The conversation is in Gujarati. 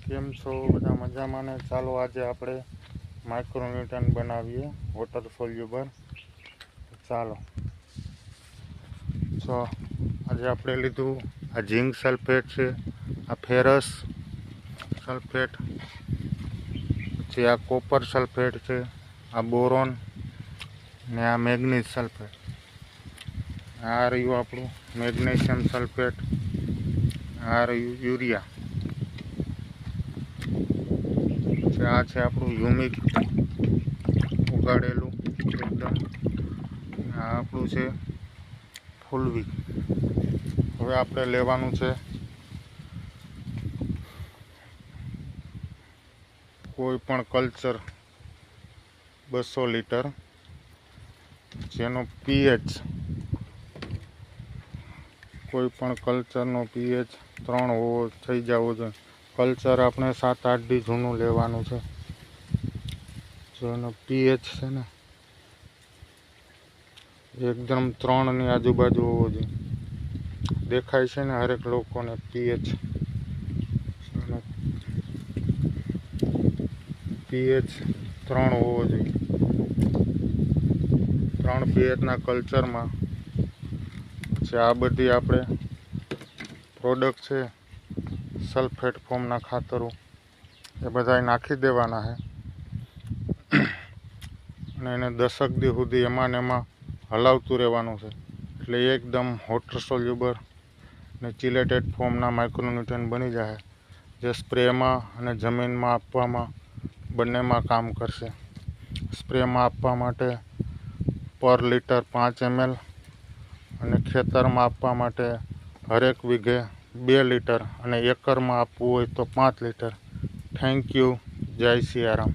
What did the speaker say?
કેમ છો બધા મજામાં ને? ચાલો આજે આપણે માઇક્રોન્યુટન બનાવીએ વોટર સોલ્યુબર. ચાલો આજે આપણે લીધું આ ઝીંક સલ્ફેટ છે, આ ફેરસ સલ્ફેટ, પછી આ કોપર સલ્ફેટ છે, આ બોરોન ને આ મેગ્નીઝ સલ્ફેટ. આ રહ્યું આપણું મેગ્નેશિયમ સલ્ફેટ, આ રહ્યું યુરિયા. આ છે આપણું હ્યુમિક ઉગાડેલું એકદમ. આ આપણું છે ફૂલવી. હવે આપણે લેવાનું છે કોઈ પણ કલ્ચર 200 લીટર, જેનો પીએચ કોઈ પણ કલ્ચરનો પીએચ 3 હોવો થઈ જવો જોઈએ. કલ્ચર આપણે 7-8 દી જૂનું લેવાનું છે. જો એનો પીએચ છે ને એકદમ 3ની આજુબાજુ હોવો જોઈએ. દેખાય છે ને હરેક લોકોને પીએચ. પીએચ 3 હોવો જોઈએ. 3 પીએચના કલ્ચરમાં પછી આ બધી આપણે પ્રોડક્ટ છે સલ્ફેટ ફોર્મના ખાતરો, એ બધા નાખી દેવાના છે અને એને 10 દી સુધી એમાં ને એમાં હલાવતું રહેવાનું છે. એટલે એકદમ વોટર સોલ્યુબર ને ચિલેટેડ ફોર્મના માઇક્રોન્યુટન બની જાય, જે સ્પ્રેમાં અને જમીનમાં આપવામાં બંનેમાં કામ કરશે. સ્પ્રેમાં આપવા માટે પર લીટર 5 ml અને ખેતરમાં આપવા માટે હરેક વીઘે 2 લીટર અને એકરમાં આપવું હોય તો 5 લીટર. Thank you. જય સિયારામ.